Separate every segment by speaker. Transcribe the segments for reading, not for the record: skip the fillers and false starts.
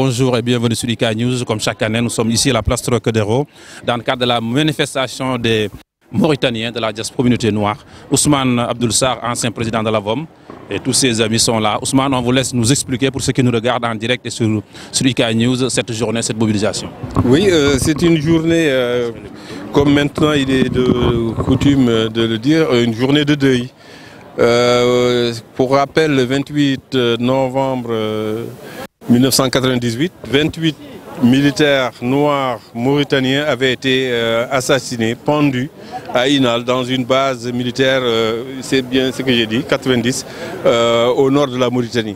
Speaker 1: Bonjour et bienvenue sur IK News. Comme chaque année, nous sommes ici à la place Trocadéro dans le cadre de la manifestation des Mauritaniens de la communauté noire. Ousmane Abdoul Sarr, ancien président de la VOM, et tous ses amis sont là. Ousmane, on vous laisse nous expliquer pour ceux qui nous regardent en direct et sur IK News cette journée, cette mobilisation.
Speaker 2: Oui, c'est une journée, comme maintenant il est de coutume de le dire, une journée de deuil. Pour rappel, le 28 novembre 1998, 28 militaires noirs mauritaniens avaient été assassinés, pendus à Inal dans une base militaire, c'est bien ce que j'ai dit, 90, au nord de la Mauritanie.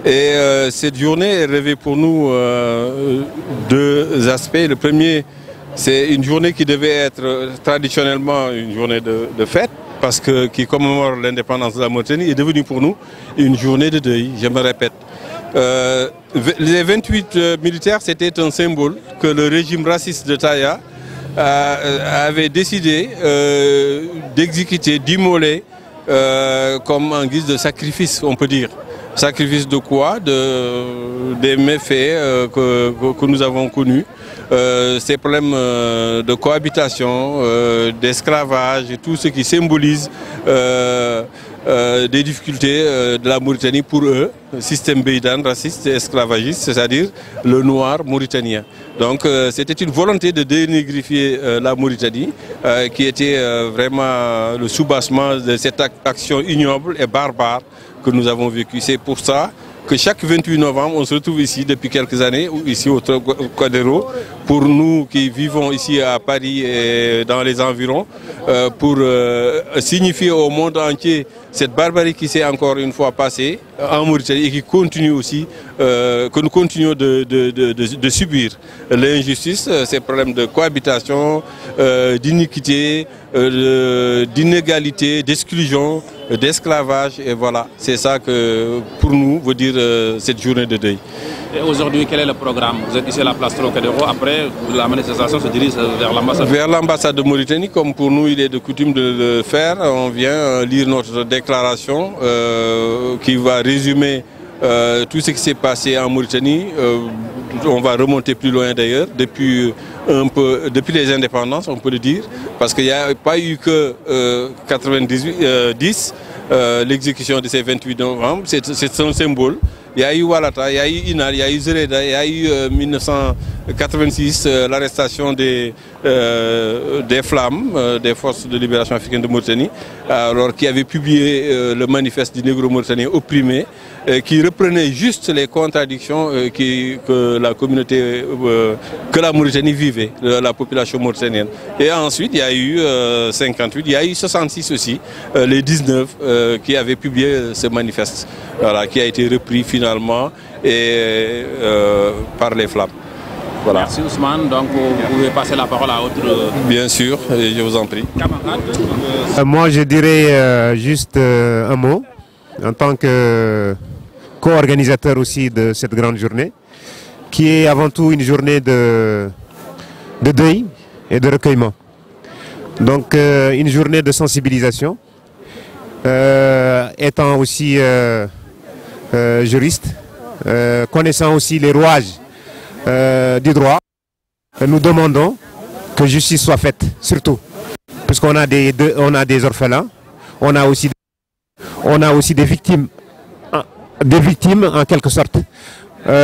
Speaker 2: Et cette journée revêt pour nous deux aspects. Le premier, c'est une journée qui devait être traditionnellement une journée de fête, parce que qui commémore l'indépendance de la Mauritanie, est devenue pour nous une journée de deuil, je me répète. Les 28 militaires, c'était un symbole que le régime raciste de Taya avait décidé d'exécuter, d'immoler comme en guise de sacrifice, on peut dire. Sacrifice de quoi? Des méfaits que nous avons connus. Ces problèmes de cohabitation, d'esclavage et tout ce qui symbolise des difficultés de la Mauritanie pour eux, système béidan, raciste et esclavagiste, c'est-à-dire le noir mauritanien. Donc c'était une volonté de dénigrifier la Mauritanie qui était vraiment le soubassement de cette action ignoble et barbare que nous avons vécue. C'est pour ça que chaque 28 novembre, on se retrouve ici depuis quelques années, ici au Trocadéro, pour nous qui vivons ici à Paris et dans les environs, pour signifier au monde entier cette barbarie qui s'est encore une fois passée en Mauritanie et qui continue aussi, que nous continuons de subir. L'injustice, ces problèmes de cohabitation, d'iniquité, d'inégalité, d'exclusion, d'esclavage, et voilà, c'est ça que pour nous veut dire cette journée de deuil.
Speaker 1: Et aujourd'hui, quel est le programme? Vous êtes ici à la place Trocadéro, après la manifestation se dirige vers l'ambassade?
Speaker 2: Vers l'ambassade de Mauritanie, comme pour nous il est de coutume de le faire. On vient lire notre déclaration qui va résumer tout ce qui s'est passé en Mauritanie. On va remonter plus loin d'ailleurs, depuis les indépendances, on peut le dire, parce qu'il n'y a pas eu que 90, l'exécution de ces 28 novembre, c'est un symbole. Il y a eu Walata, il y a eu Inal, il y a eu Zereda, il y a eu 1986, l'arrestation des Flammes, des forces de libération africaine de Mauritanie, alors qui avait publié le manifeste du négro mauritanien opprimé, qui reprenait juste les contradictions que la communauté, que la Mauritanie vivait, la population mauritanienne. Et ensuite, il y a eu 58, il y a eu 66 aussi, les 19 qui avaient publié ce manifeste, voilà, qui a été repris finalement par les Flammes. Voilà.
Speaker 1: Merci Ousmane, donc vous pouvez passer la parole à autre...
Speaker 2: Bien sûr, je vous en prie.
Speaker 3: Moi je dirais juste un mot, en tant que co-organisateur aussi de cette grande journée, qui est avant tout une journée de deuil et de recueillement. Donc une journée de sensibilisation, étant aussi juriste, connaissant aussi les rouages du droit, nous demandons que justice soit faite, surtout, puisqu'on a des orphelins, on a aussi des victimes en quelque sorte.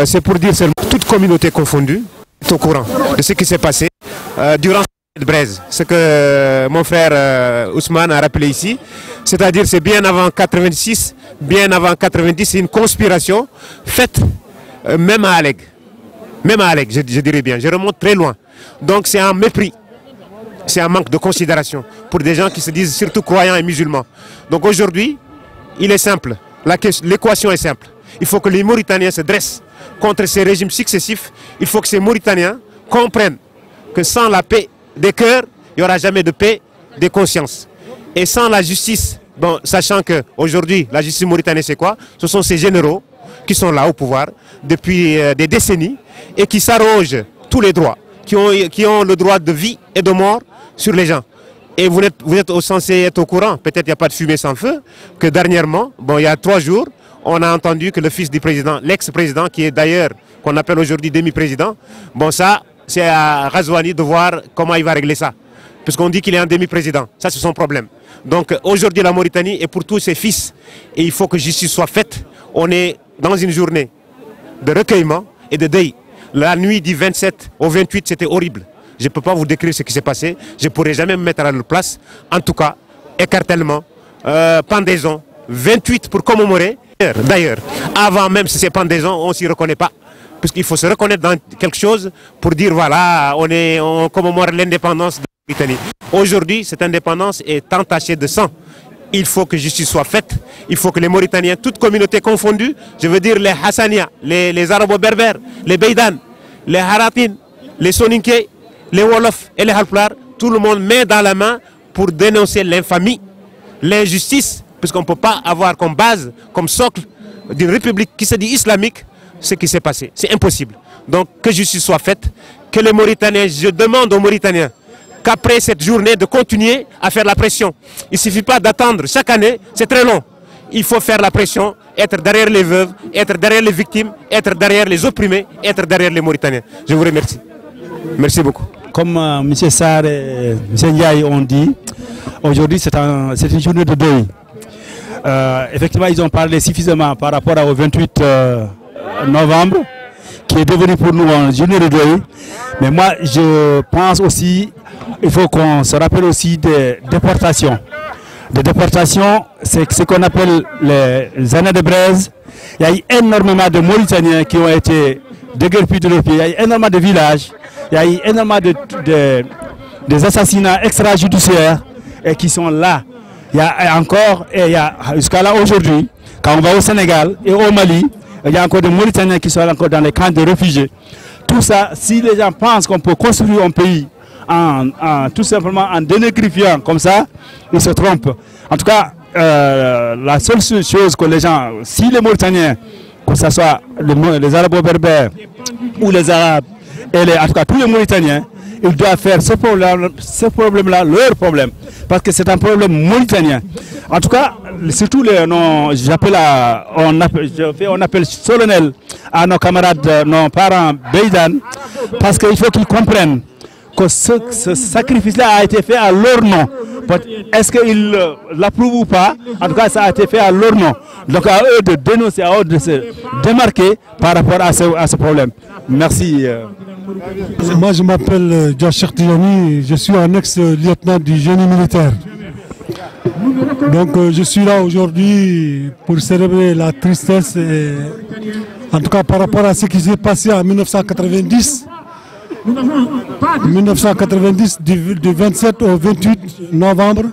Speaker 3: C'est pour dire seulement toute communauté confondue est au courant de ce qui s'est passé durant cette braise. Ce que mon frère Ousmane a rappelé ici, c'est-à-dire c'est bien avant 86, bien avant 90, c'est une conspiration faite même à Alleg. Même à Alleg, je dirais bien, je remonte très loin. Donc c'est un mépris, c'est un manque de considération pour des gens qui se disent surtout croyants et musulmans. Donc aujourd'hui, il est simple, l'équation est simple. Il faut que les Mauritaniens se dressent contre ces régimes successifs. Il faut que ces Mauritaniens comprennent que sans la paix des cœurs, il n'y aura jamais de paix des consciences. Et sans la justice, bon, sachant qu'aujourd'hui, la justice mauritanienne, c'est quoi? Ce sont ces généraux qui sont là au pouvoir depuis des décennies et qui s'arrogent tous les droits, qui ont le droit de vie et de mort sur les gens. Et vous êtes censé être au courant, peut-être il n'y a pas de fumée sans feu, que dernièrement, bon, il y a 3 jours, on a entendu que le fils du président, l'ex-président, qui est d'ailleurs, qu'on appelle aujourd'hui demi-président, bon ça, c'est à Ghazouani de voir comment il va régler ça. Puisqu'on dit qu'il est un demi-président, ça c'est son problème. Donc aujourd'hui la Mauritanie est pour tous ses fils. Et il faut que justice soit faite. On est dans une journée de recueillement et de deuil. La nuit du 27 au 28, c'était horrible. Je ne peux pas vous décrire ce qui s'est passé. Je ne pourrai jamais me mettre à leur place. En tout cas, écartèlement, pendaison, 28 pour commémorer. D'ailleurs, avant même ces pendaisons, on ne s'y reconnaît pas. Puisqu'il faut se reconnaître dans quelque chose pour dire voilà, on commémore l'indépendance de la Mauritanie. Aujourd'hui, cette indépendance est entachée de sang. Il faut que justice soit faite. Il faut que les Mauritaniens, toutes communautés confondues, je veux dire les Hassania, les Arabo-Berbères, les Beydan, les Haratin, les Soninké, les Wolof et les Halplar, tout le monde met dans la main pour dénoncer l'infamie, l'injustice, puisqu'on ne peut pas avoir comme base, comme socle d'une république qui se dit islamique, ce qui s'est passé. C'est impossible. Donc que justice soit faite, que les Mauritaniens, je demande aux Mauritaniens, qu'après cette journée de continuer à faire la pression. Il ne suffit pas d'attendre chaque année, c'est très long. Il faut faire la pression, être derrière les veuves, être derrière les victimes, être derrière les opprimés, être derrière les Mauritaniens. Je vous remercie. Merci beaucoup.
Speaker 4: Comme M. Sarr et M. Ndiaye ont dit, aujourd'hui c'est une journée de deuil. Effectivement, ils ont parlé suffisamment par rapport au 28 novembre, qui est devenu pour nous une journée de deuil. Mais moi, je pense aussi, il faut qu'on se rappelle aussi des déportations. Des déportations, c'est ce qu'on appelle les années de braise. Il y a eu énormément de Mauritaniens qui ont été déguerpis de leur pays. Il y a eu énormément de villages. Il y a eu énormément des assassinats extrajudiciaires et qui sont là. Il y a encore, et jusqu'à là aujourd'hui, quand on va au Sénégal et au Mali, il y a encore des Mauritaniens qui sont encore dans les camps de réfugiés. Tout ça, si les gens pensent qu'on peut construire un pays tout simplement en dénégrifiant comme ça, ils se trompent. En tout cas, la seule chose que les gens, si les Mauritaniens, que ce soit les Arabo-Berbères ou les Arabes, et en tout cas tous les Mauritaniens, ils doivent faire ce problème-là leur problème. Parce que c'est un problème mauritanien. En tout cas, surtout on appelle solennel à nos camarades, nos parents Beydan, parce qu'il faut qu'ils comprennent que ce sacrifice-là a été fait à leur nom. Est-ce qu'ils l'approuvent ou pas? En tout cas, ça a été fait à leur nom. Donc à eux de dénoncer, à eux de se démarquer par rapport à ce problème. Merci.
Speaker 5: Moi, je m'appelle Josh Chertiani, je suis un ex-lieutenant du génie militaire. Donc je suis là aujourd'hui pour célébrer la tristesse, et, en tout cas par rapport à ce qui s'est passé en 1990. 1990 du 27 au 28 novembre,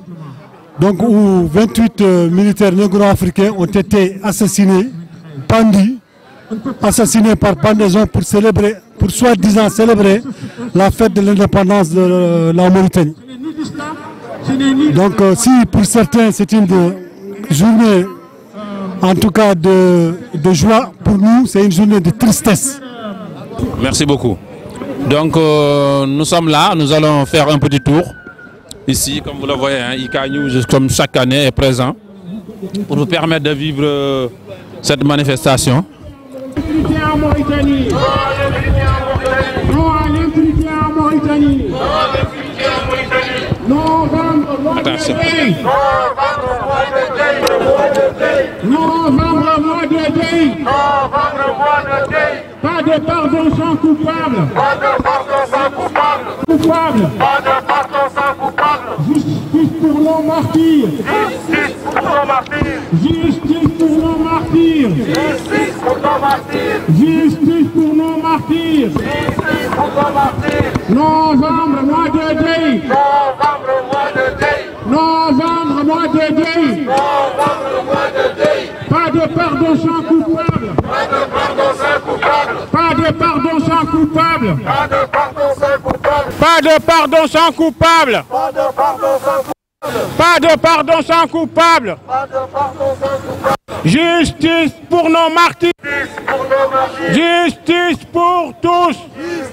Speaker 5: donc où 28 militaires négro-africains ont été assassinés, pendus, assassinés par pendaison pour célébrer, pour soi-disant célébrer la fête de l'indépendance de la Mauritanie. Donc si pour certains c'est une journée en tout cas de joie, pour nous c'est une journée de tristesse.
Speaker 1: Merci beaucoup. Donc nous sommes là, nous allons faire un petit tour. Ici, comme vous le voyez, hein, IK News, comme chaque année, est présent pour vous permettre de vivre cette manifestation.
Speaker 6: En Mauritanie. Non à l'impunité en Mauritanie. Non vendre mois de deuil. Non vendre mois de deuil. Pas de pardon sans coupable. Pas de pardon sans coupable. Coupable. Pas de pardon sans coupable. Justice pour nos martyrs. Justice pour nos martyrs. Justice pour nos martyrs. Justice pour nos martyrs. Justice pour nos martyrs. Justice pour nos martyrs. Novembre, mois de deuil. Novembre, mois de deuil. Novembre, mois de deuil. Novembre, mois de deuil. Pas de pardon sans coupable. Pas de pardon sans coupable. Pas de pardon sans coupable. Pas de pardon sans coupable. Pas de pardon sans coupable. Pas de pardon sans coupable. Pas de pardon sans coupable. Pas de pardon sans coupable. Justice pour nos martyrs. Justice pour tous.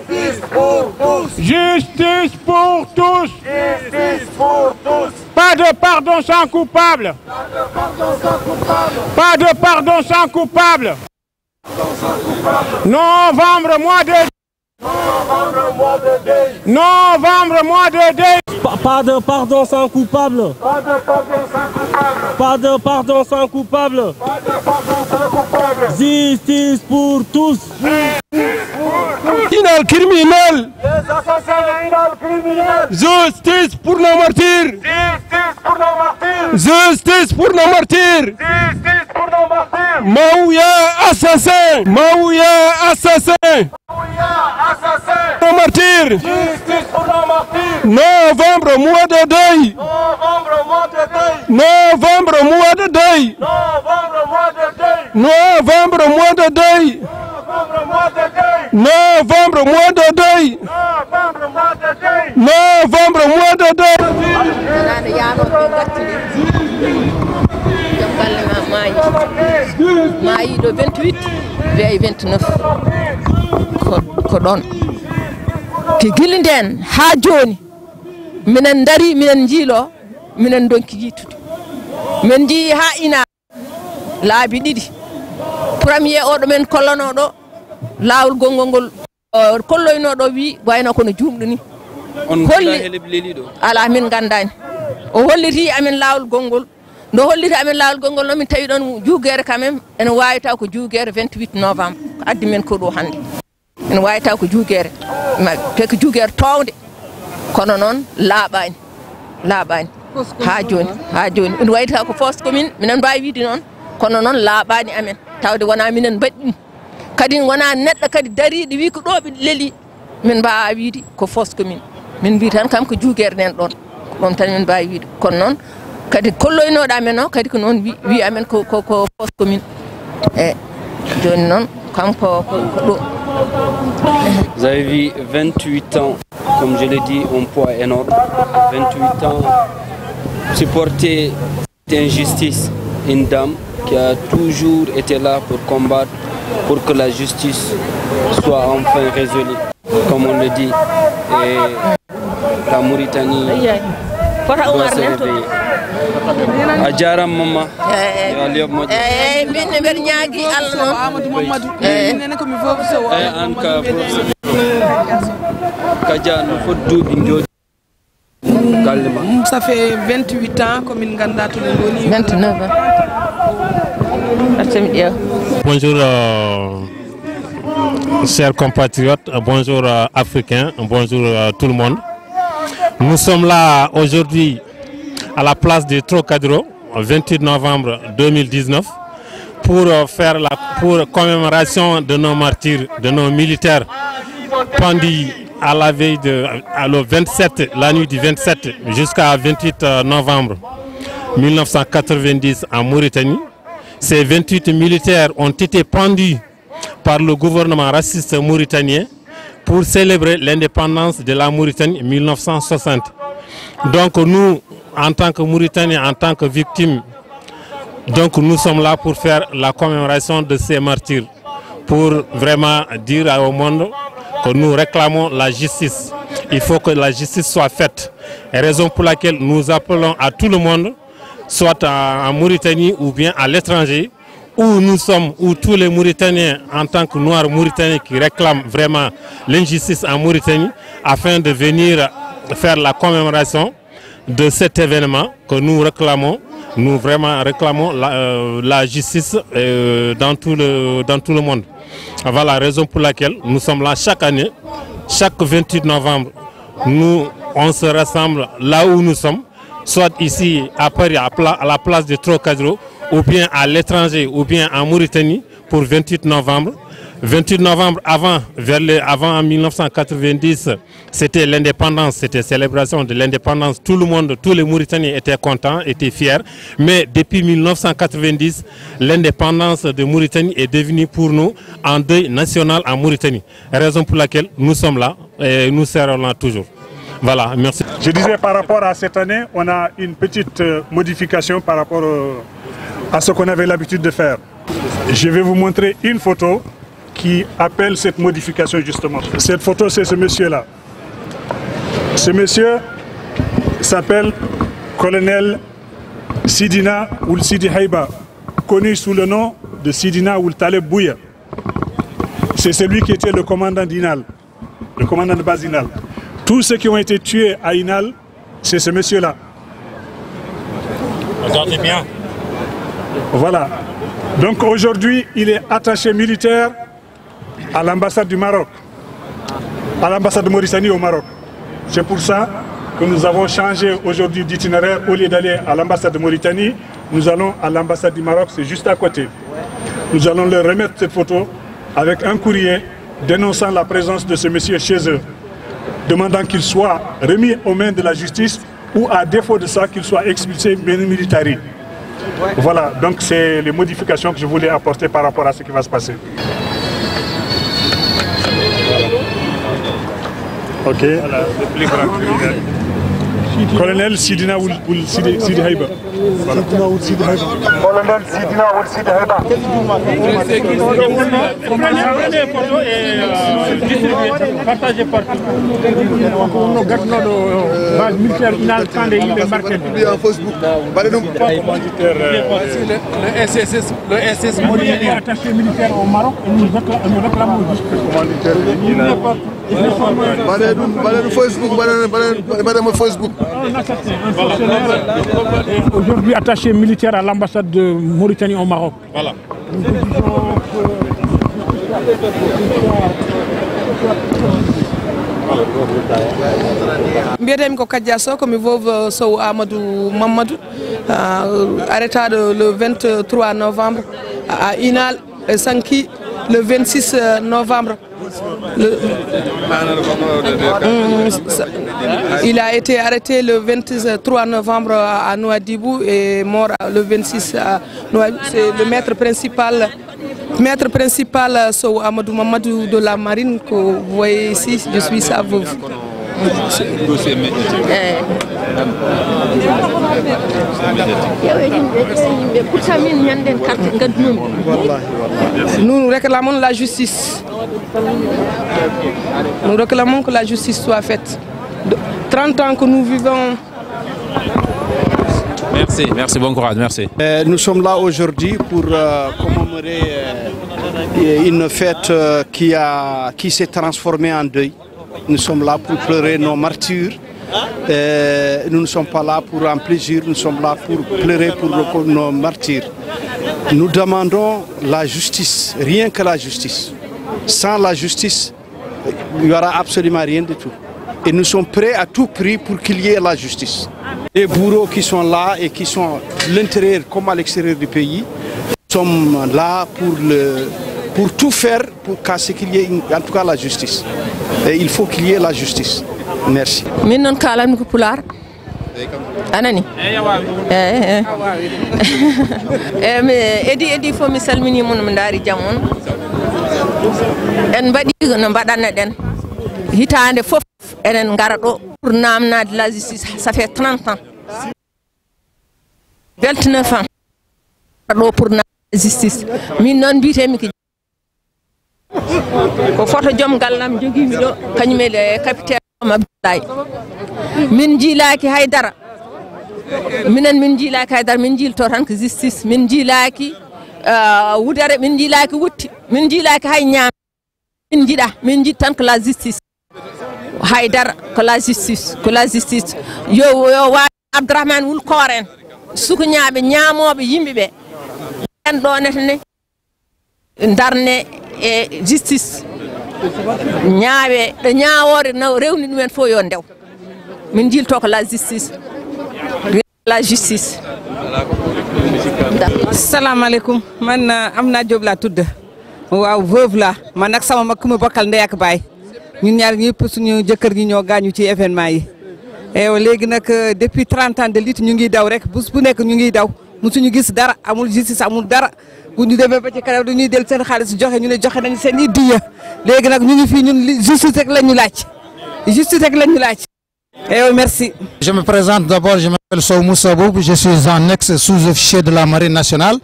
Speaker 6: Justice pour tous. Justice pour tous. Justice pour tous. Pas Pas de pardon sans coupable. Pas de pardon sans coupable. Novembre, mois de Novembre, mois de deuil.
Speaker 7: Pas de pardon sans coupable. Pas de pardon sans coupable. Justice pour tous.
Speaker 6: Inal criminel.
Speaker 7: Les assassins inal criminels.
Speaker 6: Justice pour nos martyrs.
Speaker 7: Justice pour nos martyrs.
Speaker 6: Justice pour nos martyrs.
Speaker 7: Maouya assassin. Maouya assassin. Nos martyrs.
Speaker 6: Justice pour nos martyrs.
Speaker 7: Novembre, mois de deuil.
Speaker 6: Novembre, mois de deuil.
Speaker 7: Novembre, mois de deuil.
Speaker 6: Novembre, mois de deuil.
Speaker 7: Novembre, mois de deuil.
Speaker 6: Novembre, mois de deuil.
Speaker 7: Novembre, mois de deuil.
Speaker 6: Novembre, mois de deuil.
Speaker 7: Novembre, mois de deuil.
Speaker 8: maayi le 28 veille 29 ko ɗon te gili nden ha joni minen dari minen jiilo minen donki yitude min jii ha ina laabi ɗiɗi premier oɗo men kollanoɗo lawol gongol ngol kolloynoɗo wi wayno kono jumɗo ni holli ala min gandani o holliti amen lawol gongol ndo holliti amen lawol gongol no min tawi ɗon juugere quand même ene wawita ko juugere 28 novembre ko addi men ko ɗo hande ene wawita ko juugere te ko juugere towde kono noon laaɓani ha joni ene wayita ko fosse commune minen mbawi wiide noon kono noon laaɓani amen tawde wona minen mbaɗi ɗum kadi wona neɗɗo kadi dariɗo wi ko ɗo ɓe leeli min mbawa wiide ko fosse commune min mbi tan kam ko juugere nen ɗon ɗon tan min mbawi wiide kono noon kadi kolloynoɗo amen o kadi ko noon wi amen ko fosse commune e joni noon kanko ko ɗo.
Speaker 9: Vous avez vu 28 ans, comme je l'ai dit, un poids énorme. 28 ans, supporter cette injustice, une dame qui a toujours été là pour combattre, pour que la justice soit enfin résolue, comme on le dit. Et la Mauritanie doit se réveiller. Adjara Mama.
Speaker 8: Binne ber ñaagi Allah Amadou Mamadou nene ko mi fofu so
Speaker 9: an ka Kaja no foddubi jodi
Speaker 10: ça fait 28 ans que min ganda to ngoni
Speaker 8: 29 ans.
Speaker 11: Bonjour chers compatriotes, bonjour Africains, bonjour tout le monde. Nous sommes là aujourd'hui à la place du Trocadéro, 28 novembre 2019, pour faire pour commémoration de nos martyrs, de nos militaires pendus à la veille le 27, la nuit du 27 jusqu'à 28 novembre 1990 en Mauritanie. Ces 28 militaires ont été pendus par le gouvernement raciste mauritanien pour célébrer l'indépendance de la Mauritanie en 1960. Donc nous, en tant que Mauritaniens, en tant que victimes, donc nous sommes là pour faire la commémoration de ces martyrs, pour vraiment dire au monde que nous réclamons la justice. Il faut que la justice soit faite. Et raison pour laquelle nous appelons à tout le monde, soit en Mauritanie ou bien à l'étranger, où nous sommes, où tous les Mauritaniens, en tant que Noirs Mauritaniens qui réclament vraiment l'injustice en Mauritanie, afin de venir faire la commémoration de cet événement que nous réclamons. Nous vraiment réclamons la justice dans tout le monde. Voilà la raison pour laquelle nous sommes là chaque année, chaque 28 novembre. On se rassemble là où nous sommes, soit ici à Paris, à la place de Trocadéro, ou bien à l'étranger, ou bien en Mauritanie pour 28 novembre. 28 novembre avant en 1990, c'était l'indépendance, c'était célébration de l'indépendance. Tout le monde, tous les Mauritaniens étaient contents, étaient fiers. Mais depuis 1990, l'indépendance de Mauritanie est devenue pour nous un deuil national en Mauritanie. Raison pour laquelle nous sommes là et nous serons là toujours. Voilà, merci.
Speaker 12: Je disais par rapport à cette année, on a une petite modification par rapport à ce qu'on avait l'habitude de faire. Je vais vous montrer une photo qui appelle cette modification justement. Cette photo, c'est ce monsieur-là. Ce monsieur s'appelle colonel Sidina Ould Sidi Haïba, connu sous le nom de Sidina Ould Taleb Bouya. C'est celui qui était le commandant d'Inal, le commandant de base d'Inal. Tous ceux qui ont été tués à Inal, c'est ce monsieur-là.
Speaker 11: Regardez bien.
Speaker 12: Voilà. Donc aujourd'hui, il est attaché militaire à l'ambassade du Maroc, à l'ambassade de Mauritanie au Maroc. C'est pour ça que nous avons changé aujourd'hui d'itinéraire. Au lieu d'aller à l'ambassade de Mauritanie, nous allons à l'ambassade du Maroc, c'est juste à côté. Nous allons leur remettre cette photo avec un courrier dénonçant la présence de ce monsieur chez eux, demandant qu'il soit remis aux mains de la justice ou à défaut de ça, qu'il soit expulsé militari. Voilà, donc c'est les modifications que je voulais apporter par rapport à ce qui va se passer. Ok. Voilà, le plus grand criminel. Colonel Sidina Ould Sidi Haïba. Voilà. Colonel Sidina Ould Sidi Haïba. Prenez les photos et distribuez, partagez partout. Nous gardons la base militaire Inal Kandé, il est marqué. En Facebook. Le SS Mauritanie est attaché militaire au Maroc et nous réclamons juste le commanditaire Inal. Facebook. Aujourd'hui attaché militaire à l'ambassade de Mauritanie au Maroc. Voilà.
Speaker 10: Mbiyetemi ko Kadia Sow komi veuve Sow Amadou Mamadou, arrêtado le 23 novembre à Inal, Sanki le 26 novembre. Il a été arrêté le 23 novembre à Nouadhibou et mort le 26 à Nouadhibou. C'est le maître principal Sow Amadou Mamadou de la marine que vous voyez ici. Je suis sa veuve. Nous réclamons la justice. Nous réclamons que la justice soit faite. 30 ans que nous vivons.
Speaker 1: Merci, bon courage, merci.
Speaker 13: Nous sommes là aujourd'hui pour commémorer une fête qui s'est transformée en deuil. Nous sommes là pour pleurer nos martyrs. Nous ne sommes pas là pour un plaisir, nous sommes là pour pleurer pour nos martyrs. Nous demandons la justice, rien que la justice. Sans la justice, il n'y aura absolument rien du tout. Et nous sommes prêts à tout prix pour qu'il y ait la justice. Les bourreaux qui sont là et qui sont à l'intérieur comme à l'extérieur du pays, nous sommes là pour tout faire pour casser qu'il y ait en tout cas la justice. Et il faut qu'il y ait la justice. Merci.
Speaker 8: Min kalam ko pular. Anani. Me edi fo mi salmini mon ndari jamon. En badi no badana den. Hitande fof enen ngara do pour namnade la justice, ça fait 30 ans. 29 ans. Do pour la justice. Min non bitemi ki ko photo jom gallam jogi mi do kanyumele capitaine Abdoulaye min jilaki haydara minen min jilaki haydara min jilto tan ko justice min jilaki wudare min jilaki wutti min jilaki hay nyam min jida min jid tan ko la justice haydara ko la justice yo wa Abdourahmane wul koren suku nyaabe nyaamobe yimbe be en do netne darne e justice ñaawe de ñaawore naw rewni ɗumen fo yo ndew min jilto ko la justice
Speaker 10: Assalamu alaikum man Amna Diop la tudd waaw veuve la man ak sama makku ma bokkal ndey ak baay ñun ñaar ñepp suñu jëkkër ñi ñoo gañu ci événement yi légui nak depuis 30 ans de lutte ñu ngi daw rek bus bu nek ñu ngi daw musuñu gis dara amul justice amul dara bu ñu demee ba ci kanam dañuy del seen xaalis joxe ñu ne joxe nañ seen i diya léegi nag ñu ngi fii ñun justice rek la ñu laaj justice rek la ñu laaj. Merci.
Speaker 14: Je me présente d'abord, je m'appelle Sow Moussa Boub, je suis un ex-sous-officier de la Marine nationale.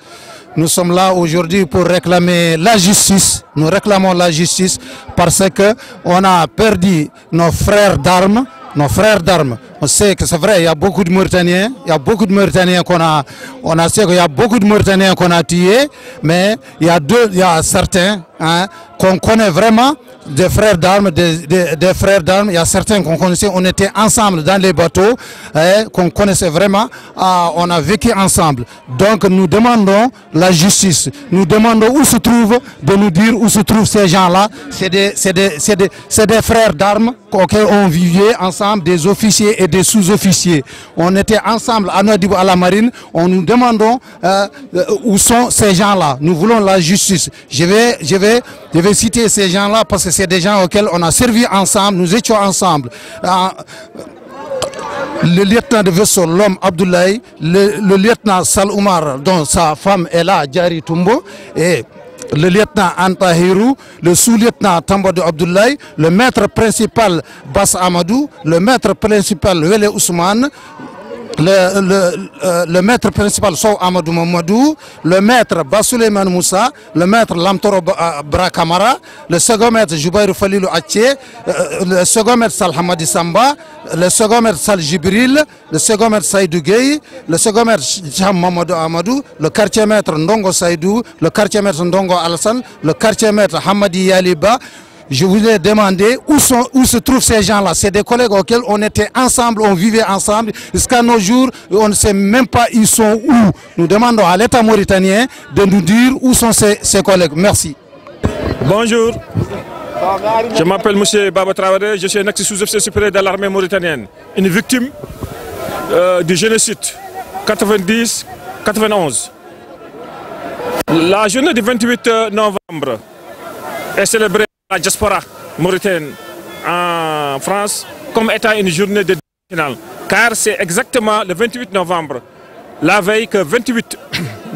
Speaker 14: Nous sommes là aujourd'hui pour réclamer la justice. Nous réclamons la justice parce que on a perdu nos frères d'armes On sait que c'est vrai, il y a beaucoup de Mauritaniens, on sait qu'il y a beaucoup de Mauritaniens qu'on a tués, mais il y a certains qu'on connaît vraiment, des frères d'armes, des frères d'armes. Il y a certains qu'on connaissait, on était ensemble dans les bateaux, qu'on connaissait vraiment, on a vécu ensemble. Donc nous demandons la justice, nous demandons où se trouvent, de nous dire où se trouvent ces gens-là. C'est des frères d'armes auxquels on vivait ensemble, des officiers et des sous-officiers. On était ensemble à Nouadhibou à la marine, on nous demandons où sont ces gens-là. Nous voulons la justice. Je vais citer ces gens-là parce que c'est des gens auxquels on a servi ensemble, nous étions ensemble. Le lieutenant de vaisseau, l'homme Abdoulaye, le lieutenant Sal Oumar, dont sa femme est là, Djari Toumbo, et le lieutenant Anta Hirou, le sous-lieutenant Tambadou Abdoulaye, le maître principal Bass Amadou, le maître principal Wele Ousmane, le maître principal Sow Amadou Mamadou, le maître Bassouleiman Moussa, le maître Lamtoro Brakamara, le second maître Joubairou Falilou Atché, le second maître Sal Hamadi Samba, le second maître Sal Jibril, le second maître Saïdou Gueye, le second maître Cham Mamadou Amadou, le quartier maître Ndongo Saïdou, le quartier maître Ndongo Alassane, le quartier maître Hamadi Yaliba. Je voulais demander où se trouvent ces gens-là. C'est des collègues auxquels on était ensemble, on vivait ensemble. Jusqu'à nos jours, on ne sait même pas ils sont où. Nous demandons à l'État mauritanien de nous dire où sont ces collègues. Merci.
Speaker 15: Bonjour, je m'appelle M. Baba Traoré, je suis un ex-sous-officier supérieur de l'armée mauritanienne, une victime du génocide 90-91. La journée du 28 novembre est célébrée la diaspora mauritanienne en France comme étant une journée de nationale, car c'est exactement le 28 novembre, la veille que 28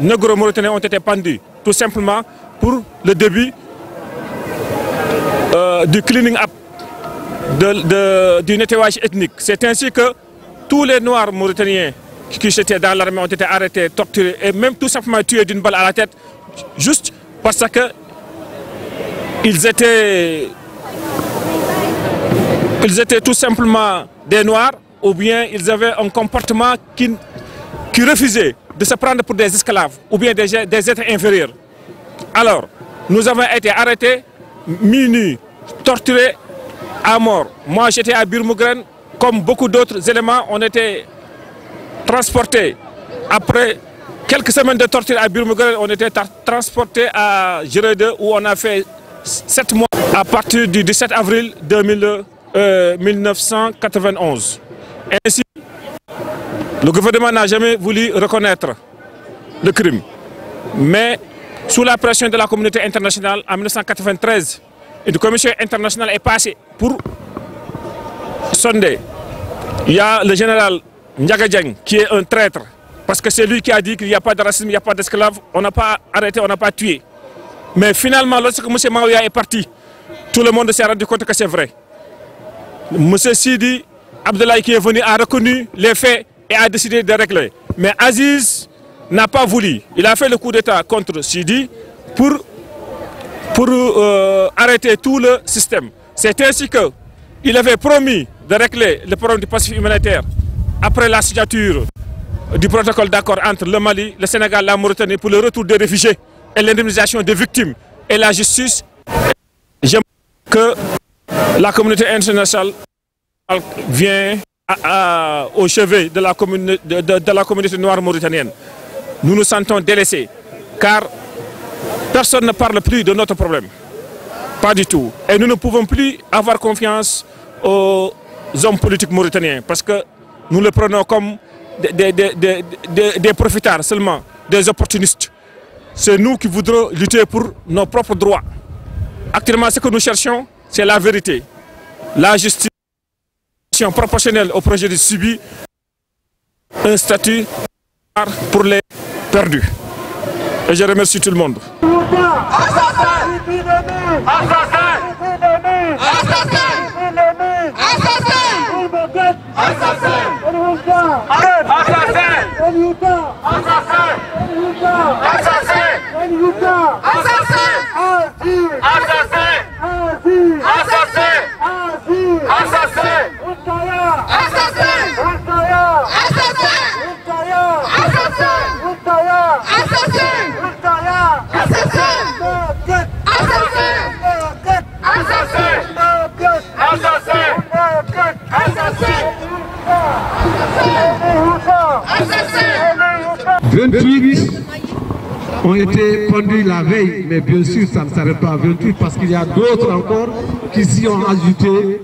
Speaker 15: négros mauritaniens ont été pendus, tout simplement pour le début du cleaning up, du nettoyage ethnique. C'est ainsi que tous les noirs mauritaniens qui étaient dans l'armée ont été arrêtés, torturés et même tout simplement tués d'une balle à la tête, juste parce que ils étaient tout simplement des noirs, ou bien ils avaient un comportement qui refusait de se prendre pour des esclaves ou bien des êtres inférieurs. Alors, nous avons été arrêtés, mis, torturés à mort. Moi, j'étais à Birmougren, comme beaucoup d'autres éléments, on était transportés. Après quelques semaines de torture à Birmougren, on était transportés à Géréde où on a fait 7 mois à partir du 17 avril 1991. Ainsi, le gouvernement n'a jamais voulu reconnaître le crime. Mais sous la pression de la communauté internationale, en 1993, une commission internationale est passée pour sonder. Il y a le général Ndiaga Dieng qui est un traître, parce que c'est lui qui a dit qu'il n'y a pas de racisme, il n'y a pas d'esclaves, on n'a pas arrêté, on n'a pas tué. Mais finalement, lorsque M. Maouya est parti, tout le monde s'est rendu compte que c'est vrai. M. Sidi Abdoulaye qui est venu a reconnu les faits et a décidé de régler. Mais Aziz n'a pas voulu. Il a fait le coup d'État contre Sidi pour arrêter tout le système. C'est ainsi qu'il avait promis de régler le problème du Pacifique humanitaire après la signature du protocole d'accord entre le Mali, le Sénégal, la Mauritanie pour le retour des réfugiés et l'indemnisation des victimes et la justice. J'aimerais que la communauté internationale vient au chevet de la communauté noire mauritanienne. Nous nous sentons délaissés car personne ne parle plus de notre problème. Pas du tout. Et nous ne pouvons plus avoir confiance aux hommes politiques mauritaniens parce que nous les prenons comme des profitards seulement, des opportunistes. C'est nous qui voudrons lutter pour nos propres droits. Actuellement, ce que nous cherchons, c'est la vérité. La justice proportionnelle au projet de Sibi, un statut pour les perdus. Et je remercie tout le monde.
Speaker 6: Assassin!
Speaker 16: 28 ont été pendus la veille, mais bien sûr ça ne s'arrête pas à 28 parce qu'il y a d'autres encore qui s'y ont ajoutés.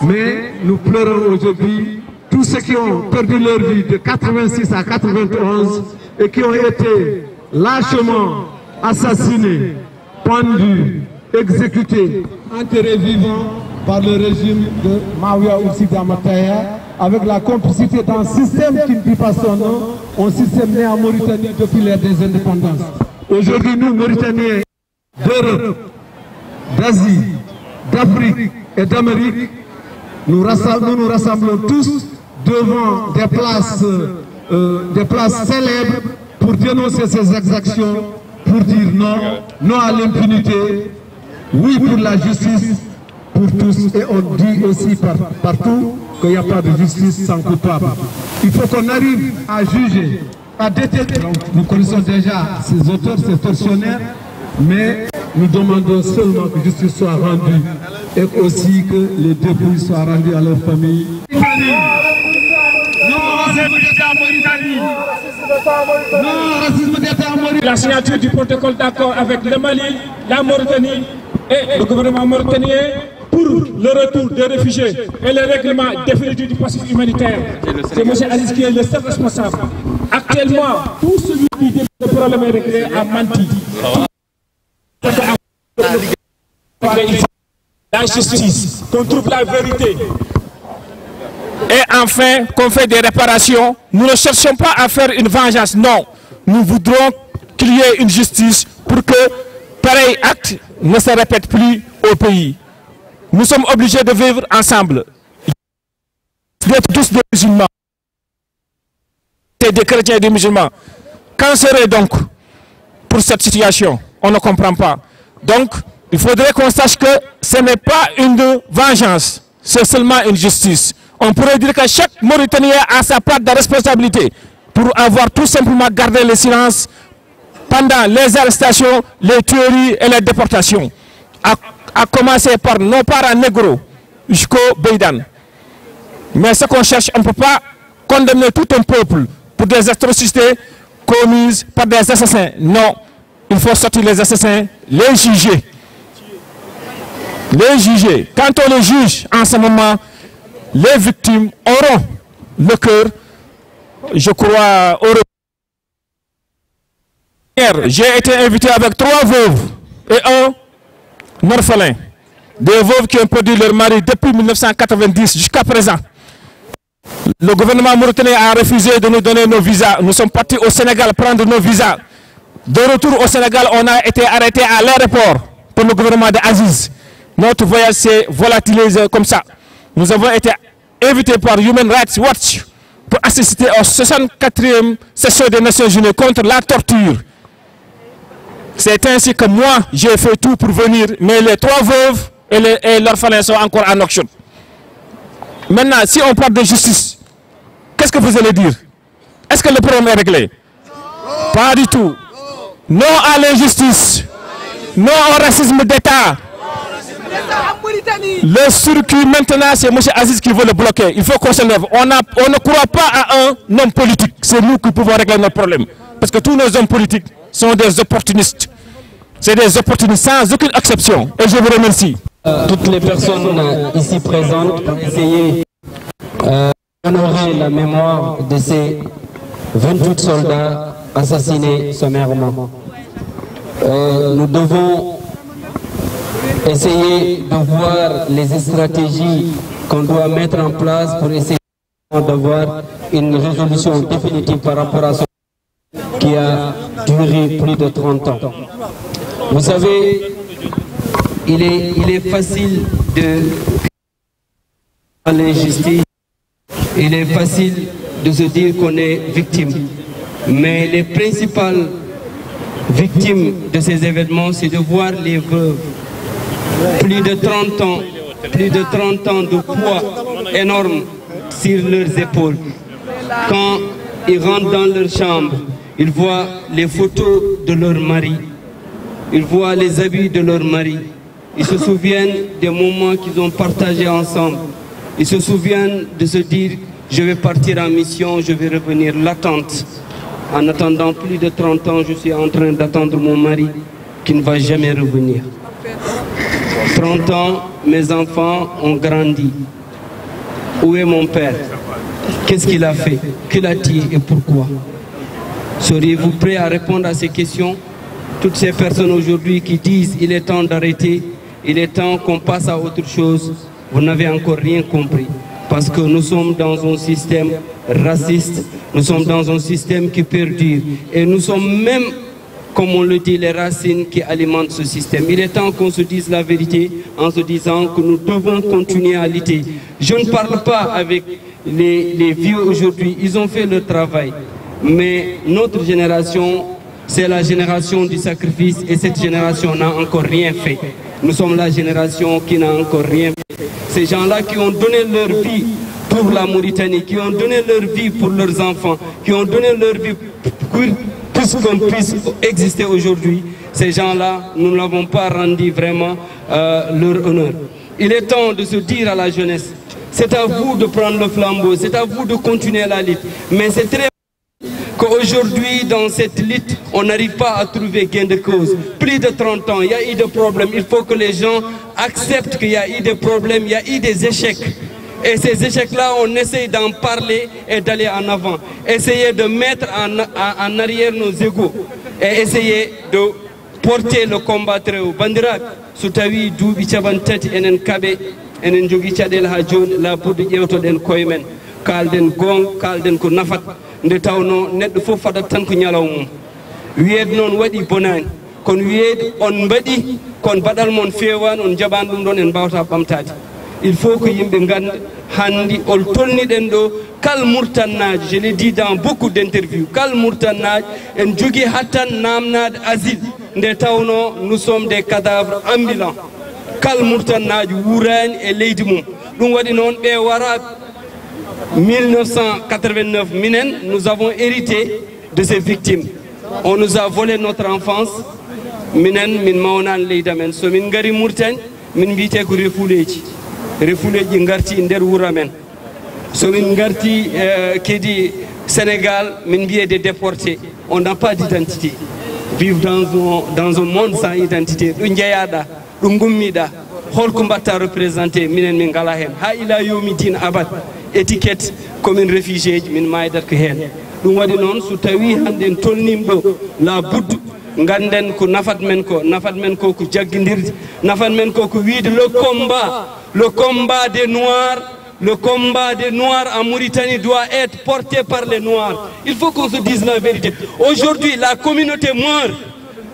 Speaker 16: Mais nous pleurons aujourd'hui tous ceux qui ont perdu leur vie de 86 à 91 et qui ont été lâchement assassinés, pendus, exécutés, enterrés vivants par le régime de Maouya Oussi Diamataya, avec la complicité d'un système qui ne dit pas son nom, un système né en Mauritanie depuis l'ère des indépendances. Aujourd'hui, nous, Mauritaniens d'Europe, d'Asie, d'Afrique et d'Amérique, nous nous rassemblons tous devant des places célèbres pour dénoncer ces exactions, pour dire non, non à l'impunité, oui pour la justice pour tous. Et on dit aussi partout qu'il n'y a pas de justice sans coupable. Il faut qu'on arrive à juger, à détecter. Nous connaissons déjà ces auteurs, ces tortionnaires, mais nous demandons seulement que justice soit rendue et aussi que les dépouilles soient rendues à leurs familles.
Speaker 15: La signature du protocole d'accord avec le Mali, la Mauritanie et le gouvernement mauritanien pour le retour des réfugiés et le règlement définitif du passif humanitaire. C'est M. Aziz qui est le seul responsable. Actuellement, tout celui qui dit que le problème est réglé a menti. La justice, qu'on trouve la vérité. Et enfin, qu'on fait des réparations. Nous ne cherchons pas à faire une vengeance, non. Nous voudrons qu'il y ait une justice pour que pareil acte ne se répète plus au pays. Nous sommes obligés de vivre ensemble. D'être tous des musulmans. Des chrétiens et des musulmans. Qu'en serait donc pour cette situation? On ne comprend pas. Donc, il faudrait qu'on sache que ce n'est pas une vengeance, c'est seulement une justice. On pourrait dire que chaque Mauritanien a sa part de responsabilité pour avoir tout simplement gardé le silence pendant les arrestations, les tueries et les déportations. À commencer par nos parents négros jusqu'au Beydan. Mais ce qu'on cherche, on ne peut pas condamner tout un peuple pour des atrocités commises par des assassins. Non, il faut sortir les assassins, les juger. Les juger. Quand on les juge en ce moment, les victimes auront le cœur, je crois, heureux. J'ai été invité avec 3 veuves et un orphelin. Des veuves qui ont perdu leur mari depuis 1990 jusqu'à présent. Le gouvernement mauritanien a refusé de nous donner nos visas. Nous sommes partis au Sénégal prendre nos visas. De retour au Sénégal, on a été arrêtés à l'aéroport pour le gouvernement d'Aziz. Notre voyage s'est volatilisé comme ça. Nous avons été invités par Human Rights Watch pour assister à la 64e session des Nations Unies contre la torture. C'est ainsi que moi, j'ai fait tout pour venir, mais les 3 veuves et l'orphelin sont encore en auction. Maintenant, si on parle de justice, qu'est-ce que vous allez dire? Est-ce que le problème est réglé? Pas du tout. Non à l'injustice. Non au racisme d'État. Le circuit maintenant, c'est M. Aziz qui veut le bloquer. Il faut qu'on se lève. On ne croit pas à un homme politique. C'est nous qui pouvons régler notre problème. Parce que tous nos hommes politiques sont des opportunistes. C'est des opportunistes sans aucune exception. Et je vous remercie.
Speaker 9: Toutes les personnes ici présentes pour essayer d'honorer la mémoire de ces 28 soldats assassinés sommairement. Nous devons essayer de voir les stratégies qu'on doit mettre en place pour essayer d'avoir une résolution définitive par rapport à ce qui a duré plus de 30 ans. Vous savez, il est facile de l'injustice, il est facile de se dire qu'on est victime. Mais les principales victimes de ces événements, c'est de voir les veuves. Plus de 30 ans de poids énorme sur leurs épaules. Quand ils rentrent dans leur chambre, ils voient les photos de leur mari, ils voient les habits de leur mari, ils se souviennent des moments qu'ils ont partagés ensemble, Ils se souviennent de se dire, je vais partir en mission, je vais revenir. L'attente. En attendant plus de 30 ans, je suis en train d'attendre mon mari qui ne va jamais revenir. 30 ans, mes enfants ont grandi. Où est mon père? Qu'est-ce qu'il a fait? Qu'il a dit et pourquoi? Seriez-vous prêt à répondre à ces questions? Toutes ces personnes aujourd'hui qui disent il est temps d'arrêter, il est temps qu'on passe à autre chose, vous n'avez encore rien compris. Parce que nous sommes dans un système raciste, nous sommes dans un système qui perdure. Et nous sommes même, comme on le dit, les racines qui alimentent ce système. Il est temps qu'on se dise la vérité en se disant que nous devons continuer à lutter. Je ne parle pas avec les vieux aujourd'hui, ils ont fait le travail. Mais notre génération, c'est la génération du sacrifice et cette génération n'a encore rien fait. Nous sommes la génération qui n'a encore rien fait. Ces gens-là qui ont donné leur vie pour la Mauritanie, qui ont donné leur vie pour leurs enfants, qui ont donné leur vie pour qu'on puisse exister aujourd'hui, ces gens-là, nous ne l'avons pas rendu vraiment leur honneur. Il est temps de se dire à la jeunesse, c'est à vous de prendre le flambeau, c'est à vous de continuer la lutte. Mais c'est très qu'aujourd'hui, dans cette lutte, on n'arrive pas à trouver gain de cause. Plus de 30 ans, il y a eu des problèmes. Il faut que les gens acceptent qu'il y a eu des problèmes, il y a eu des échecs. Et ces échecs-là, on essaye d'en parler et d'aller en avant. Essayer de mettre en arrière nos égos et essayer de porter le combat très haut. Bandirak, Soutawi, Doubi, Tchabantati, Enen Kabe, Enen Jogi Tchadel Hajon, la Poudre Yotoden Koymen, Kalden Gong, Kalden Kunafat. Nde tawno neɗɗo fof fadat tan ko ñalaw mum wiyeede noon waɗi bonani kono wiyeede on mbaɗi kono baɗal mon fewani on jaɓani ɗum ɗon en mbawata ɓamtade. Il faut que yimɓe ganda handi ol tolniɗen ɗo kal murtannaji, je l'ai dit dans beaucoup d'interviews, kal murtannaji en jogui hattan namnade asile nde tawno nous sommes des cadavres ambulants. Kal murtannaji wurani e leydi mum ɗum waɗi noon ɓe wara 1989, nous avons hérité de ces victimes. On nous a volé notre enfance. Minen min mawnan leyda men. So min ngari Mauritanie, min mbiyete ko refuleji. Refuleji ngarti nder wura men. So min ngarti kedi Sénégal, min mbiye des déportés. On n'a pas d'identité. Vivre dans un monde sans identité. Ɗum jeeyaɗa, ɗum gummiɗa, holko mbatta représenté minen min ngala hen. Ha ila yomi din abad. Étiquette comme un réfugié min maydat ko hen ɗum waɗi noon so tawi hande en tolnim ɗo la buddu ganden ko nafat men ko ko jagguidirde nafat men ko wiide le combat des noirs en Mauritanie doit être porté par les noirs. Il faut qu'on se dise la vérité. Aujourd'hui la communauté noire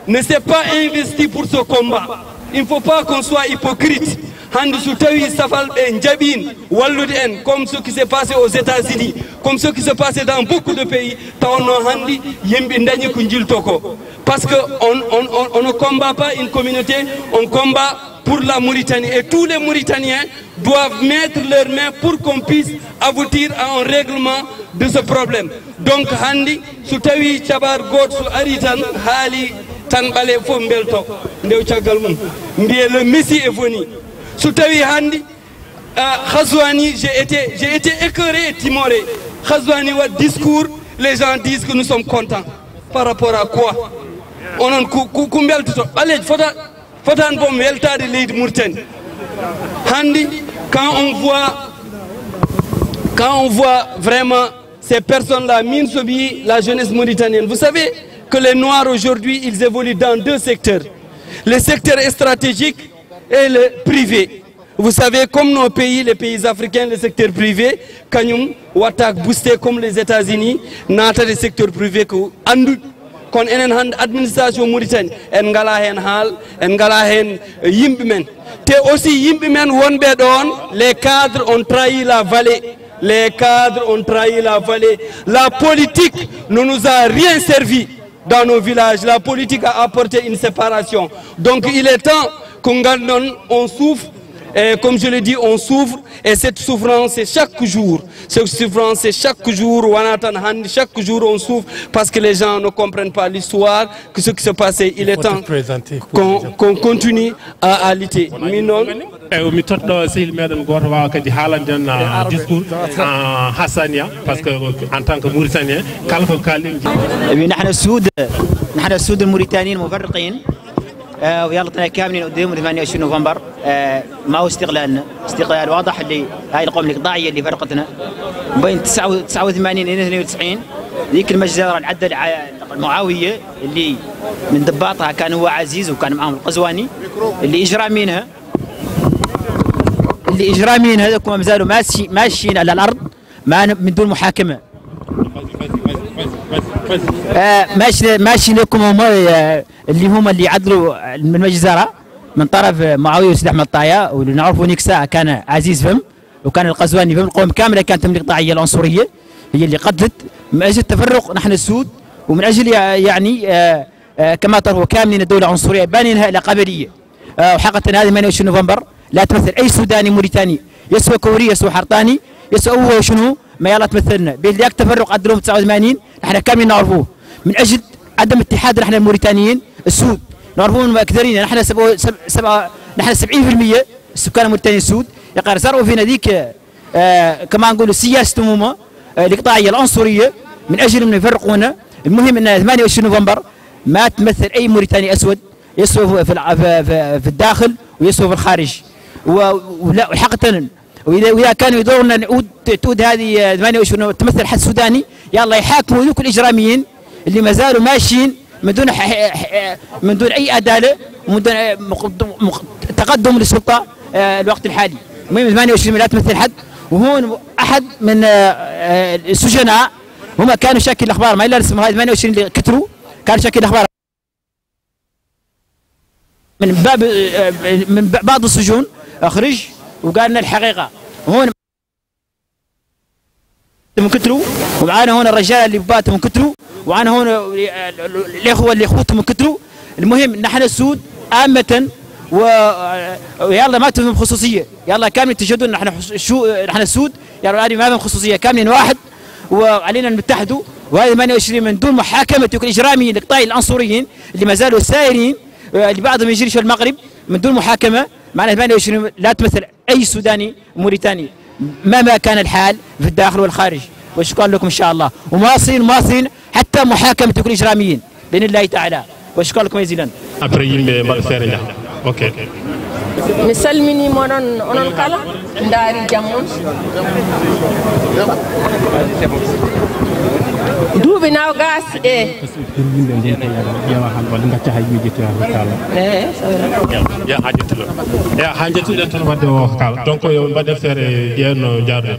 Speaker 9: ne s'est pas investie pour ce combat. Il ne faut pas qu'on soit hypocrite. Hande so tawi safal ɓe jaɓin wallude en comme ce qui s'est passé aux États-Unis, comme ce qui s'est passé dans beaucoup de pays, tawno handi yimɓe dañi ko jilto ko. Parce que on ne combat pas une communauté, on combat pour la Mauritanie. Et tous les Mauritaniens doivent mettre leurs mains pour qu'on puisse aboutir à un règlement de ce problème. Donc handi so tawi caɓar goto so ari tan haali tan ɓale fof belto ndew caggal mum mbiye le messie est venu. Soutawi handi Khazouani, j'ai été écœuré et timoré. Khazouani wa discours, les gens disent que nous sommes contents. Par rapport à quoi? On a combien de temps? Allez, fotan bom welta de l'île Mauritanie. Handi, quand on voit vraiment ces personnes-là, Minsobi, la jeunesse mauritanienne, vous savez que les Noirs aujourd'hui, ils évoluent dans deux secteurs. Le secteur stratégique et le privé. Vous savez, comme nos pays, les pays africains, le secteur privé, Kanyum, Watak, boosté comme les États-Unis, nata le secteur privé que andu, kon enen hand administration Mauritanie, ngala hen hal, ngala hen yimbimen. Te aussi yimbimen wonbe don, les cadres ont trahi la vallée. Les cadres ont trahi la vallée. La politique ne nous a rien servi dans nos villages. La politique a apporté une séparation. Donc il est temps on souffre, et comme je l'ai dit, on souffre, et cette souffrance c'est chaque jour. Cette souffrance c'est chaque jour, chaque jour on souffre parce que les gens ne comprennent pas l'histoire, que ce qui se passait. Il est temps qu'on continue à lutter.
Speaker 11: mi toɗɗo sehil meɗen goto wawa kadi haalanden discours en hassania parce que en tant que mauritanien kala ko kalɗen
Speaker 17: نحن السود الموريتانيين المفرقين ويلا كاملين قدام 28 نوفمبر ما هو استقلالنا استقلال واضح اللي هاي القوم الإقطاعية اللي فرقتنا بين 89 إلى 92 ذيك المجزرة العدل المعاوية اللي من ضباطها كان هو عزيز وكان معهم القزواني اللي إجراميين هذوك ما زالوا ماشيين على الأرض ما من دون محاكمة ماشي لكم هم اللي عدلوا من المجزرة من طرف معاوية وسيد أحمد طايا واللي نعرفه نيك ساعة كان عزيز فهم وكان القزواني فهم القوم كاملة كانت تملك الإقطاعية العنصرية هي اللي قتلت من أجل التفرق نحن السود ومن أجل يعني كما تروا كاملين الدولة عنصرية بانينها إلى قبلية وحقيقة هذه 28 نوفمبر لا تمثل أي سوداني موريتاني يسوى كوري يسوى حرطاني يسوى هو شنو ما يلا تمثلنا بيديك تفرق عدلهم 89 نحن كاملين نعرفوه من أجل عدم اتحاد نحن الموريتانيين السود نعرفون أكثرين نحن نحن 70% السكان الموريتانيين السود يقال صاروا فينا ذيك كما نقول سياسة هما الإقطاعية العنصرية من أجل أن يفرقونا المهم أن 28 نوفمبر ما تمثل أي موريتاني أسود يسوى في الداخل ويسوى في الخارج وحقيقة وإذا كانوا يدورنا تعود هذه 28 تمثل حد سوداني يلا يحاكموا ذوك الإجراميين اللي ما زالوا ماشيين من دون أي عدالة ومن دون تقدم للسلطة الوقت الحالي. المهم 28 لا تمثل حد وهون أحد من السجناء هم كانوا شاكين الأخبار ما إلا اسمه هذه 28 اللي كتروا كانوا شاكين الأخبار من بعض السجون أخرج وقال لنا الحقيقة هون من كتروا ومعانا هون الرجال اللي باتوا من كتروا وعانا هون الإخوة اللي أخوتهم من كتروا المهم نحن السود عامة ويلا ما تفهم خصوصية يلا كامل تجدون نحن نحن السود يلا ما فهم خصوصية كاملين واحد وعلينا نتحدوا وهذه 28 من دون محاكمة الإجراميين الإقطاعي العنصريين اللي ما زالوا سائرين اللي بعضهم يجري في المغرب من دون محاكمة معنا 28 لا تمثل أي سوداني موريتاني مهما كان الحال في الداخل والخارج وشكرا لكم إن شاء الله ومواصلين حتى محاكمة الإجراميين بإذن الله تعالى وشكرا لكم جزيلا.
Speaker 11: اوكي
Speaker 8: مسلميني مونون اونون كالا داري جامون دوبي ناو غاس
Speaker 11: يا حاجتلو tan wadde o kala donc yo mbadde fere yenno jarde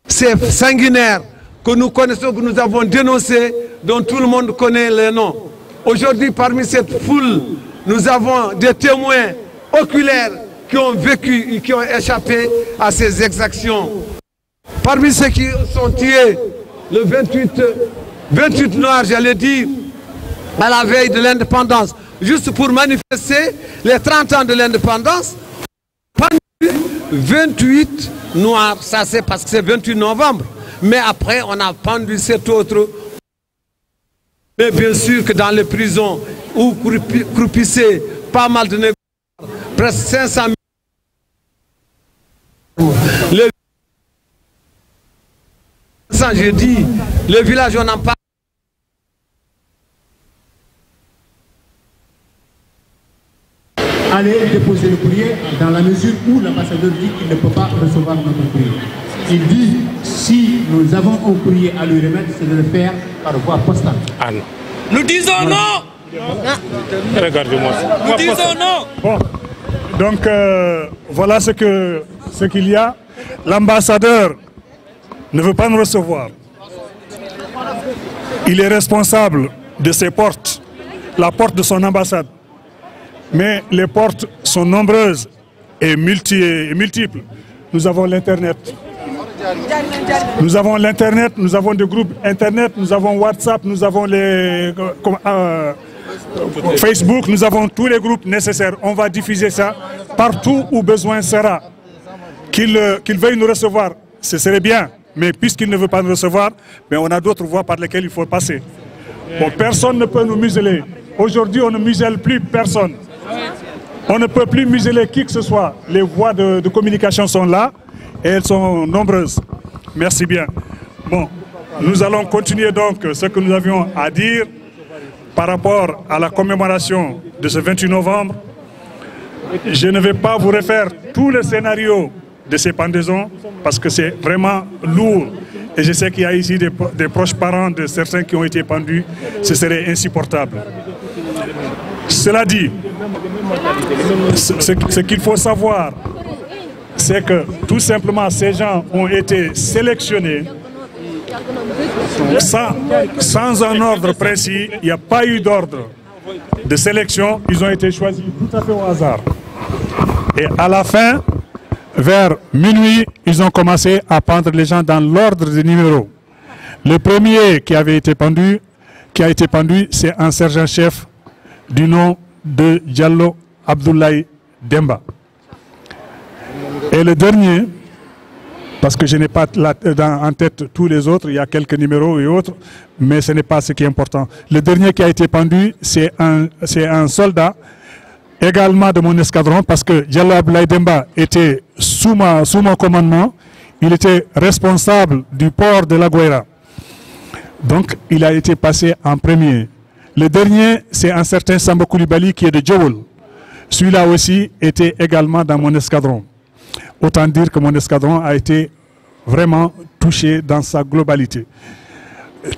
Speaker 16: ces sanguinaires que nous connaissons, que nous avons dénoncés, dont tout le monde connaît les noms. Aujourd'hui, parmi cette foule, nous avons des témoins oculaires qui ont vécu et qui ont échappé à ces exactions. Parmi ceux qui sont tués le 28 noirs, j'allais dire, à la veille de l'indépendance, juste pour manifester les 30 ans de l'indépendance, 28 noirs, ça c'est parce que c'est 28 novembre. Mais après, on a pendu cet autre. Mais bien sûr que dans les prisons où croupissaient pas mal de négociateurs, presque 500 000. J'ai dit, le village, on n'en parle.
Speaker 18: Allez déposer le courrier dans la mesure où l'ambassadeur dit qu'il ne peut pas recevoir notre courrier. Il dit, si nous avons un courrier à lui remettre, c'est de le faire par voie postale.
Speaker 6: Nous disons non.
Speaker 11: Regardez-moi.
Speaker 6: Nous disons non.
Speaker 12: Bon, donc voilà ce qu'il y a. L'ambassadeur ne veut pas nous recevoir. Il est responsable de ses portes, la porte de son ambassade. Mais les portes sont nombreuses et multiples. Nous avons l'Internet. Nous avons l'Internet, nous avons des groupes Internet, nous avons WhatsApp, nous avons Facebook, nous avons tous les groupes nécessaires. On va diffuser ça partout où besoin sera. Qu'il veuille nous recevoir, ce serait bien. Mais puisqu'il ne veut pas nous recevoir, mais on a d'autres voies par lesquelles il faut passer. Bon, personne ne peut nous museler. Aujourd'hui, on ne muselle plus personne. On ne peut plus museler qui que ce soit. Les voies de communication sont là et elles sont nombreuses. Merci bien. Bon, nous allons continuer donc ce que nous avions à dire par rapport à la commémoration de ce 28 novembre. Je ne vais pas vous refaire tous les scénarios de ces pendaisons parce que c'est vraiment lourd. Et je sais qu'il y a ici des proches parents de certains qui ont été pendus. Ce serait insupportable. Cela dit, ce qu'il faut savoir, c'est que tout simplement ces gens ont été sélectionnés sans un ordre précis. Il n'y a pas eu d'ordre de sélection. Ils ont été choisis tout à fait au hasard. Et à la fin, vers minuit, ils ont commencé à pendre les gens dans l'ordre des numéros. Le premier qui avait été pendu, c'est un sergent-chef du nom de Diallo Abdoulaye Demba. Et le dernier, parce que je n'ai pas en tête tous les autres, il y a quelques numéros et autres, mais ce n'est pas ce qui est important. Le dernier qui a été pendu, c'est un soldat également de mon escadron, parce que Diallo Abdoulaye Demba était sous mon commandement. Il était responsable du port de La Guaira. Donc, il a été passé en premier. Le dernier, c'est un certain Samba Koulibaly qui est de Djowol. Celui-là aussi était également dans mon escadron. Autant dire que mon escadron a été vraiment touché dans sa globalité.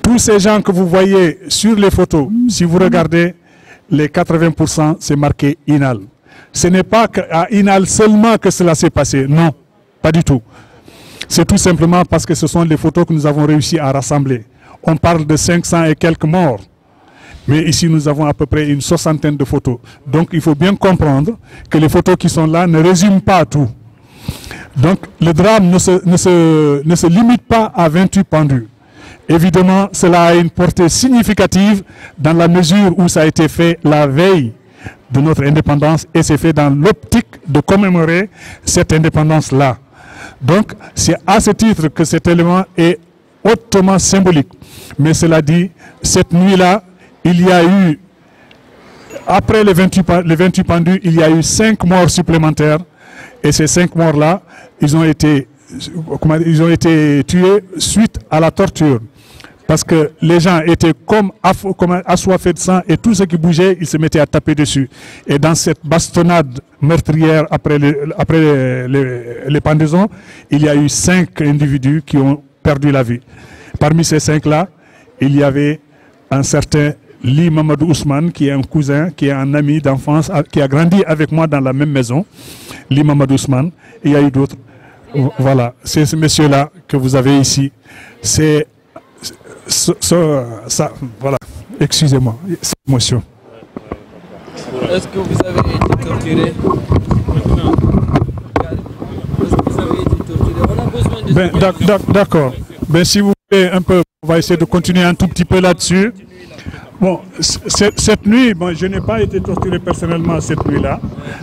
Speaker 12: Tous ces gens que vous voyez sur les photos, si vous regardez, les 80%, c'est marqué INAL. Ce n'est pas à INAL seulement que cela s'est passé. Non, pas du tout. C'est tout simplement parce que ce sont les photos que nous avons réussi à rassembler. On parle de 500 et quelques morts. Mais ici, nous avons à peu près une soixantaine de photos. Donc, il faut bien comprendre que les photos qui sont là ne résument pas tout. Donc, le drame ne se limite pas à 28 pendus. Évidemment, cela a une portée significative dans la mesure où ça a été fait la veille de notre indépendance et c'est fait dans l'optique de commémorer cette indépendance-là. Donc, c'est à ce titre que cet élément est hautement symbolique. Mais cela dit, cette nuit-là, il y a eu, après les 28 pendus, il y a eu 5 morts supplémentaires. Et ces 5 morts-là, ils ont été tués suite à la torture. Parce que les gens étaient comme assoiffés de sang et tout ce qui bougeait, ils se mettaient à taper dessus. Et dans cette bastonnade meurtrière après les pendaisons, il y a eu 5 individus qui ont perdu la vie. Parmi ces 5-là, il y avait un certain Li Mamadou Ousmane, qui est un cousin, qui est un ami d'enfance, qui a grandi avec moi dans la même maison. Li Mamadou Ousmane, et il y a eu d'autres. Voilà, c'est ce monsieur-là que vous avez ici. C'est ça, voilà, excusez-moi, c'est émotion.
Speaker 9: Est-ce que vous avez été torturé?
Speaker 12: D'accord. Ben, si vous voulez un peu, on va essayer de continuer un tout petit peu là-dessus. Bon, cette nuit, bon, je n'ai pas été torturé personnellement cette nuit-là,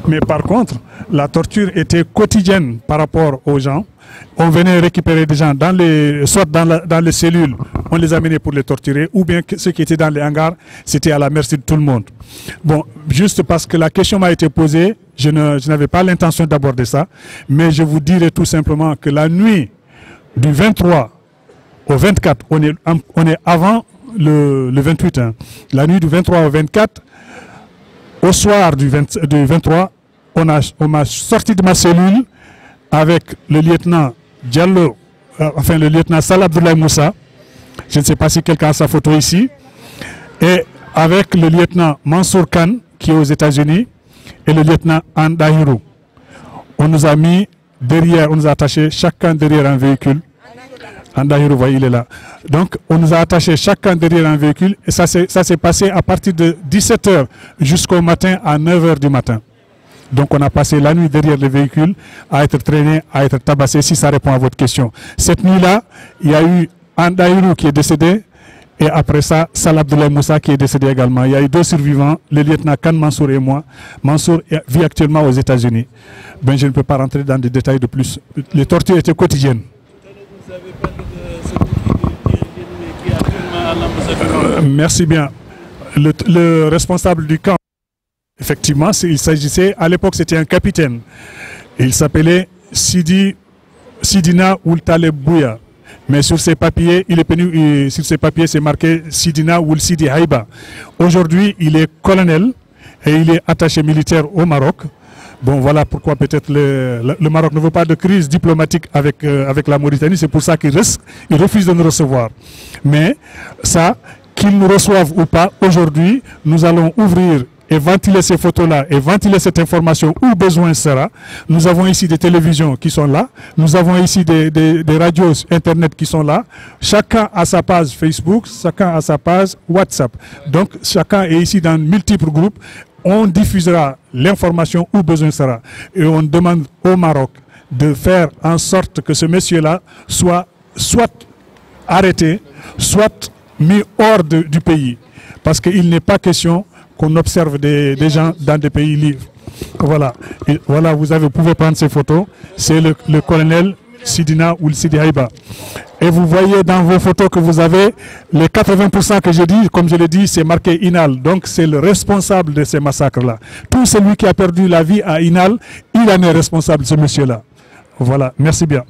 Speaker 12: mais par contre, la torture était quotidienne par rapport aux gens. On venait récupérer des gens soit dans les cellules, on les amenait pour les torturer, ou bien ceux qui étaient dans les hangars, c'était à la merci de tout le monde. Bon, juste parce que la question m'a été posée, je n'avais pas l'intention d'aborder ça, mais je vous dirais tout simplement que la nuit du 23 au 24, on est avant le 28. Hein. La nuit du 23 au 24, au soir du 23, on m'a sorti de ma cellule avec le lieutenant Diallo, le lieutenant Salah Abdoulaye Moussa. Je ne sais pas si quelqu'un a sa photo ici. Et avec le lieutenant Mansour Khan, qui est aux États-Unis, et le lieutenant Andahirou. On nous a mis derrière, on nous a attachés chacun derrière un véhicule. Andahirou, vous voyez, il est là. Donc, on nous a attachés chacun derrière un véhicule. Et ça s'est passé à partir de 17 h jusqu'au matin à 9 h du matin. Donc, on a passé la nuit derrière le véhicule à être traîné, à être tabassé, si ça répond à votre question. Cette nuit-là, il y a eu Andahirou qui est décédé Et après ça, Salah Abdoulaye Moussa qui est décédé également. Il y a eu 2 survivants, le lieutenant Khan Mansour et moi. Mansour vit actuellement aux États-Unis. Ben, je ne peux pas rentrer dans des détails de plus. Les tortures étaient quotidiennes. Merci bien. Le responsable du camp, effectivement, il s'agissait, à l'époque c'était un capitaine. Il s'appelait Sidina Ould Taleb Bouya. Mais sur ses papiers, sur ses papiers, c'est marqué Sidina Ould Sidi Haïba. Aujourd'hui, il est colonel et il est attaché militaire au Maroc. Bon, voilà pourquoi peut-être le Maroc ne veut pas de crise diplomatique avec la Mauritanie. C'est pour ça qu'il refuse de nous recevoir. Mais ça, qu'ils nous reçoivent ou pas, aujourd'hui, nous allons ouvrir et ventiler ces photos-là et ventiler cette information où besoin sera. Nous avons ici des télévisions qui sont là. Nous avons ici des radios Internet qui sont là. Chacun a sa page Facebook, chacun a sa page WhatsApp. Donc, chacun est ici dans multiples groupes. On diffusera l'information où besoin sera. Et on demande au Maroc de faire en sorte que ce monsieur-là soit arrêté, soit mis hors du pays. Parce qu'il n'est pas question qu'on observe des gens dans des pays libres. Voilà. Et voilà, vous pouvez prendre ces photos. C'est le colonel Sidina Ould Sidi Haïba. Et vous voyez dans vos photos que vous avez les 80% que j'ai dit, comme je l'ai dit, c'est marqué Inal. Donc c'est le responsable de ces massacres-là. Tout celui qui a perdu la vie à Inal, il en est responsable, ce monsieur-là. Voilà, merci bien.